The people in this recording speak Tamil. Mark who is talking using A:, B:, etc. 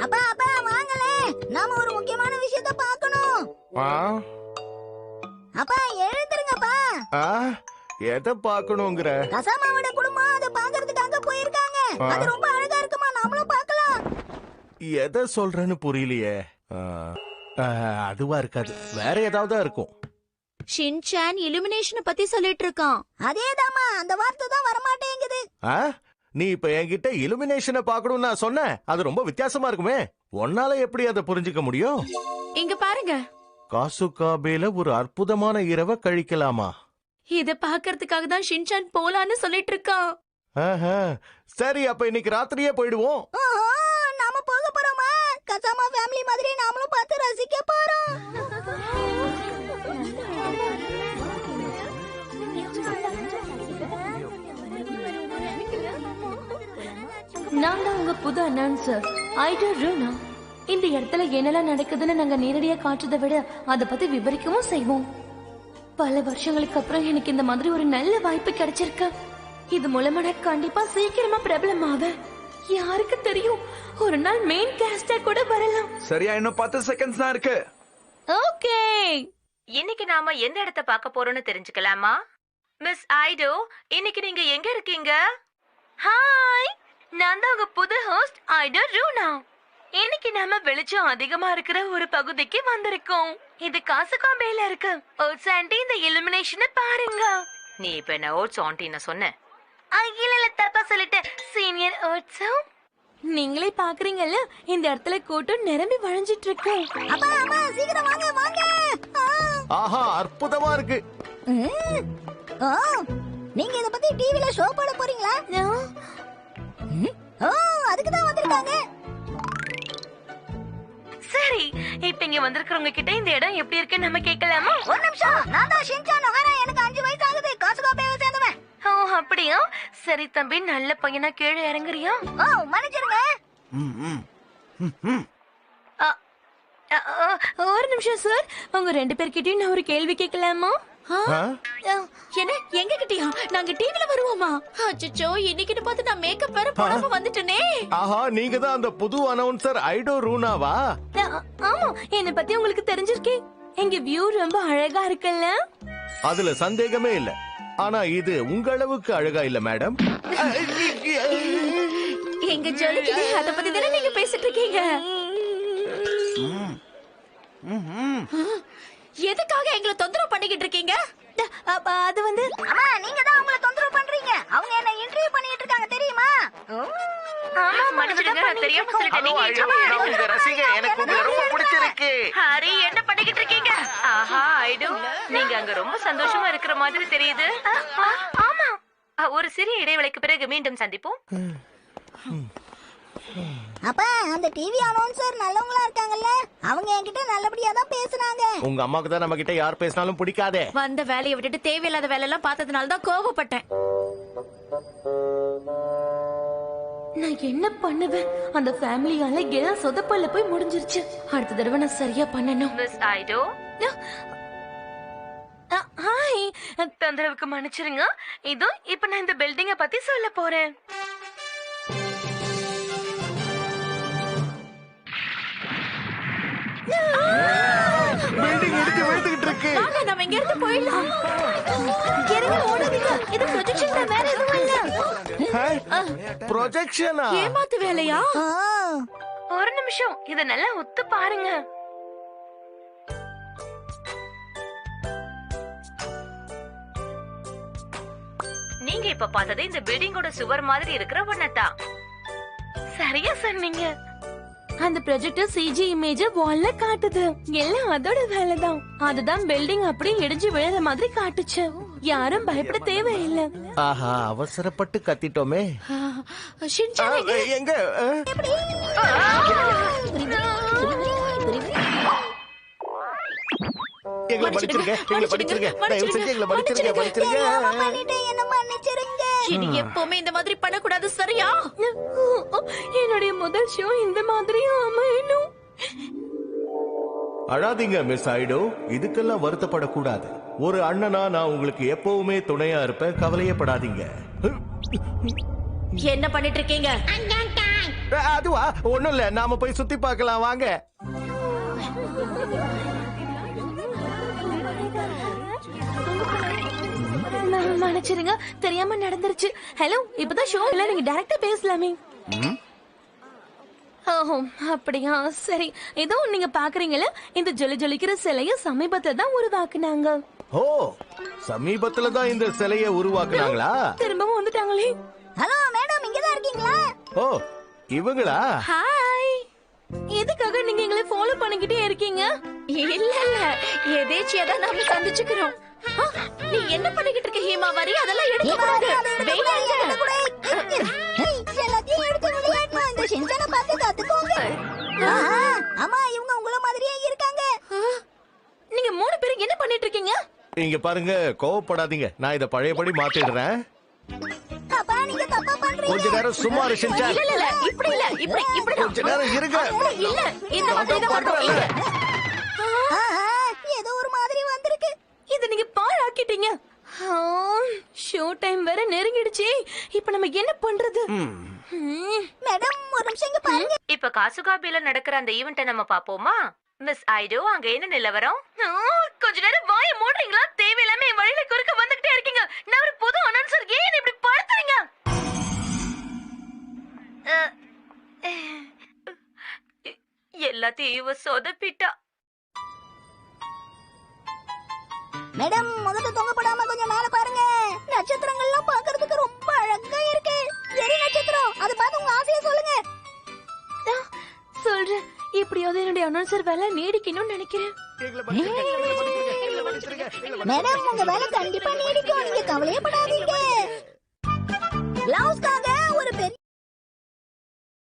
A: அப்பா அப்பா வாங்களே, நாம ஒரு முக்கியமான விஷயத்தை பார்க்கணும். அப்பா எழுந்திருங்கப்பா.
B: எதை பார்க்கணுங்கிற?
A: கசாமாவோட குடும்பம் அதை பார்க்கறதுக்காக போயிருக்காங்க. அது ரொம்ப அழகா இருக்குமா, நாமளும் பார்க்கலாம்.
B: எதை சொல்றேன்னு புரியலையே. அதுவா இருக்காது, வேற ஏதாவது இருக்கும்.
C: ஷின்சான் இலுமினேஷன் பத்தி சொல்லிட்டு இருக்கான்.
A: அதேதாமா, அந்த வார்த்தை தான் வரமாட்டேங்குது.
B: நீ இப்ப என்கிட்ட இலுமினேஷனை பார்க்கணும்னு நான் சொன்னேன். அது ரொம்ப வித்தியாசமா இருக்குமே. உன்னால எப்படி அதை புரிஞ்சுக்க முடியும்?
C: இங்க பாருங்க,
B: காசுகாபேல ஒரு அற்புதமான இரவை கழிக்கலாமா?
C: இத பாக்குறதுக்காக தான் ஷின்சான் போலான்னு சொல்லிட்டு இருக்கான்.
B: சரி, அப்ப இன்னைக்கு ராத்திரியே போயிடுவோம்.
A: நாம போக போறோமா? கசாமா ஃபேமிலி மாதிரி நாமளும் பார்த்து ரசிக்க போறோம்.
D: நான் தான் உங்க புது அனௌன்சர் ஐடோ ரூனா. இந்த இடத்துல என்னெல்லாம் நடக்குதுன்னு நாங்க நேரடியா காட்டுறதை விட அதை பத்தி விவரிக்கவும் செய்வோம். பல வருஷங்களுக்கு அப்புறம் எனக்கு இந்த மாதிரி ஒரு நல்ல வாய்ப்பு கிடைச்சிருக்கு. இது மூலமா நான் கண்டிப்பா சீக்கிரமா பிரபலம் ஆவேன். யாருக்கு தெரியும், ஒரு நாள் மெயின் கேஸ்டா கூட வரலாம்.
E: சரியா, இன்னும் 10 செகண்ட்ஸ் தான் இருக்கு.
D: ஓகே,
F: இன்னைக்கு நாம எந்த இடத்தை பார்க்க போறோம்னு தெரிஞ்சுக்கலாமா? மிஸ் ஐடோ, இன்னைக்கு நீங்க எங்க இருக்கீங்க? ஹாய், நான் தான் உங்க புது ஹோஸ்ட் ஐடோ ரூனா. இன்னைக்கு நாம வெளிச்சம் அதிகமா இருக்கிற ஒரு பகுதிக்கு வந்திருக்கோம். இது காசுகாம்பேல இருக்கு. ஓட்ஸ் ஆண்டி, இந்த இலுமினேஷனை பாருங்க. நீ இப்ப என்ன ஓட்ஸ் ஆண்டின்னு சொன்ன? இல்ல, தப்பா சொல்லிட்டேன். சீனியர் ஓட்ஸும்
D: நீங்களே பாக்குறீங்கல்ல, இந்த இடத்துல கூட்டம் நிரம்பி வழிஞ்சிட்டு இருக்கு.
A: அப்பா அம்மா சீக்கிரம் வாங்க வாங்க.
B: ஆஹா, அற்புதமா இருக்கு.
A: நீங்க இத பத்தி டிவில ஷோ போட போறீங்களா? அதுக்கு தான் வந்திருக்காங்க.
F: சரி, இப்ப இங்க வந்திருக்கிறவங்க கிட்ட இந்த இடம் எப்படி இருக்குன்னு நம்ம கேட்கலாமா?
A: ஒரு நிமிஷம், நான் தான் ஷின்சான் நொஹரா. எனக்கு 5 வயசு ஆகுது. காசுகாபேவை சேர்ந்தவன்.
F: ஓ, அப்படியா? சரி தம்பி, நல்ல பையனா கீழே இறங்குறியா?
A: மன்னிச்சிருங்க.
D: ஒரு நிமிஷம் சார், உங்க 2 பேர்கிட்டயும் நான் ஒரு கேள்வி கேட்கலாமா?
C: என்ன, எங்க கிட்டயா? நாங்க டிவில வருவோமா? அச்சச்சோ, இன்னைக்கு பார்த்து நான் மேக்கப் வேற போடாம வந்துட்டேனே.
B: ஆஹா, நீங்க தான் அந்த புது அனௌன்சர் ஐடோ ரூனாவா?
D: ஆமா, என்ன பத்தி உங்களுக்கு தெரிஞ்சிருக்கே. எங்க வியூ ரொம்ப அழகா இருக்குல்ல?
B: அதுல சந்தேகமே இல்ல. ஆனா இது உங்க அளவுக்கு அழகா இல்ல மேடம்.
C: எங்க ஜொலிக்குது, அத பத்தி தானே நீங்க பேசிட்டு இருக்கீங்க. எதுக்காக எங்களை தொந்தரவு பண்ணிக்கிட்டு இருக்கீங்க?
D: அது வந்து
A: அம்மா, நீங்க தான் அவங்கள தொந்தரவு பண்றீங்க. அவங்க என்ன இன்டர்வியூ பண்ணிட்டு இருக்காங்க தெரியுமா?
F: ஆமா, மன்னிச்சிடுங்க, நான் தெரியாம சொல்லிட்டேன்.
B: உங்க ரசிகை, எனக்கு உங்களை ரொம்ப பிடிச்சிருக்கு.
F: ஹரி, என்ன பண்ணிக்கிட்டு இருக்கீங்க? ஆஹா, ஐடோ, நீங்க அங்க ரொம்ப சந்தோஷமா இருக்கிற மாதிரி தெரியுது. ஆமா, ஒரு சிறிய இடைவேளைக்கு பிறகு மீண்டும் சந்திப்போம்.
A: அப்பா, அந்த டிவி அனௌன்சர் நல்லவங்களா இருக்காங்கல்ல, அவங்க என்கிட்ட நல்லபடியா தான் பேசுறாங்க.
B: உங்க அம்மாக்கு தான் நம்ம கிட்ட யார் பேசினாலும் பிடிக்காதே.
C: வந்த வேலையை விட்டுட்டு தேவையில்லாத வேலை எல்லாம் பார்த்ததுனால தான் கோவப்பட்டேன்.
D: நான் என்ன பண்ணுவேன்? அந்த ஃபேமிலியால எல்லாம் சொதப்பல்ல போய் முடிஞ்சிருச்சு. அடுத்த தடவை நான் சரியா பண்ணணும்.
F: மிஸ் ஐடோ,
D: ஹாய்,
F: தொந்தரவுக்கு மன்னிச்சிருங்க. இதோ இப்ப நான் இந்த பில்டிங்க பத்தி சொல்ல போறேன்.
B: பில்டிங் இடிச்சு விழுந்துகிட்டு இருக்கு.
C: வாங்க, நாம இங்க இருந்து போயிடலாம்.
D: இறங்கி ஓடாதீங்க. இது ப்ரொஜெக்ஷன் தான், வேற எதுவும் இல்ல.
B: ப்ரொஜெக்ஷனா?
C: ஏமாத்து வேலையா?
F: ஒரு நிமிஷம், இத நல்லா ஒத்து பாருங்க. நீங்க இப்ப பார்த்தது இந்த பில்டிங்கோட சுவர் மாதிரி இருக்கிற ஒன்னதான். சரியா சொன்னீங்க.
D: அந்த ப்ரொஜெக்டர் சிஜி இமேஜ் வால்ல காட்டுது. எல்லாம் அதோட வேலைதான். அதுதான் பில்டிங் அப்படியே இடிஞ்சு விழுற மாதிரி காட்டுச்சு. யாரும் பயப்பட தேவையில்லை.
B: ஆஹா, அவசரப்பட்டு கத்திட்டோமே.
C: ஷின்சான்
B: எங்க? எங்களை படிச்சிருங்க, எங்களை படிச்சிருங்க. தயவு செஞ்சு எங்களை படிச்சிருங்க, படிச்சிருங்க.
A: என்ன மன்னிச்சிருங்க.
C: இனி எப்பவுமே இந்த மாதிரி பண்ணக்கூடாது, சரியா?
D: என்னுடைய முதல் ஷோ இந்த மாதிரி அமையணும்.
B: அழாதீங்க மிஸ் ஐடோ, இதுக்கெல்லாம் வருத்தப்படக்கூடாது. ஒரு அண்ணனா நான் உங்களுக்கு எப்பவுமே துணையா இருப்பேன், கவலையப்படாதீங்க.
C: என்ன பண்ணிட்டு இருக்கீங்க?
B: அதுவா ஒண்ணும் இல்ல, நாம போய் சுத்தி பார்க்கலாம் வாங்க.
D: மன்னிச்சிருங்க, தெரியாம நடந்துருச்சு. ஹலோ, இப்பதான் ஷோ இல்ல, நீங்க டைரக்டா பேசலாமே. ஓஹோ, அப்படியா, சரி. ஏதோ நீங்க பாக்குறீங்கல்ல, இந்த ஜொலி ஜொலிக்கிற சிலைய சமீபத்துல தான் உருவாக்குனாங்க.
B: ஓ, சமீபத்துல தான் இந்த சிலைய உருவாக்குனாங்களா?
D: திரும்பவும் வந்துட்டாங்களே.
A: ஹலோ மேடம், இங்கதான் இருக்கீங்களா?
B: ஓ, இவங்களா?
D: ஹாய். எதுக்காக நீங்க எங்களை ஃபாலோ பண்ணிக்கிட்டே இருக்கீங்க?
C: இல்ல இல்ல, எதேச்சியா தான் நாம சந்திச்சுக்கிறோம். நீ என்ன பண்ணிக்கிட்டு இருக்க ஹீமா? வரி அதெல்லாம் எடுக்க கூடாது.
A: எல்லாத்தையும் எடுத்து விளையாடணும். இந்த ஷின்சானை பார்த்து கத்துக்கோங்க. ஆமா, இவங்க உங்கள மாதிரியே இருக்காங்க.
D: நீங்க 3 பேரும் என்ன பண்ணிட்டு இருக்கீங்க?
B: இங்க பாருங்க, கோவப்படாதீங்க, நான் இத பழையபடி மாத்திடுறேன்.
A: அப்பா, நீங்க தப்பா பண்றீங்க.
B: கொஞ்ச நேரம் சும்மா இரு ஷின்சான்.
C: இல்ல இல்ல, இப்படி இல்ல, இப்படி
B: கொஞ்ச நேரம் இருங்க.
C: இல்ல, இந்த மாதிரி தான்
B: பண்றேன்ல.
A: ஏதோ ஒரு மாதிரி வந்திருக்கு.
D: இத நீங்க பாழாக்கிட்டீங்க. ஷோ டைம் வேற நெருங்கிடுச்சு. இப்ப நம்ம என்ன பண்றது?
A: மேடம், ஒரு நிமிஷம் இங்க பாருங்க.
F: இப்ப காசுகாபில நடக்கிற அந்த ஈவெண்ட்டை நம்ம பாப்போமா? மிஸ் ஐடோ, அங்க என்ன நிலவரம்? கொஞ்ச நேரம் வாயை மூடுறீங்களா? தேவையில்லாம என் வழியில குறுக்க வந்துகிட்டே இருக்கீங்க. நான் ஒரு புது அனௌன்சர், ஏன் இப்படி படுத்துறீங்க? எல்லாத்தையும் இவ சொதப்பிட்டா.
A: மேடம், முதல்ல தொங்கப்படாம கொஞ்சம் மேல பாருங்க. நட்சத்திரங்கள்லாம் பார்க்கிறதுக்கு ரொம்ப அழகா இருக்கு. சரி நட்சத்திரம், அதை பார்த்து உங்க ஆசையை சொல்லுங்க.
D: சொல்றேன், எப்படியாவது என்னுடைய அனௌன்சர் வேலை நீடிக்கணும்னு நினைக்கிறேன்.
A: மேடம், உங்க வேலை கண்டிப்பா நீடிக்கும். நீங்க கவலையே படாதீங்க. பிளவுஸ்க்காக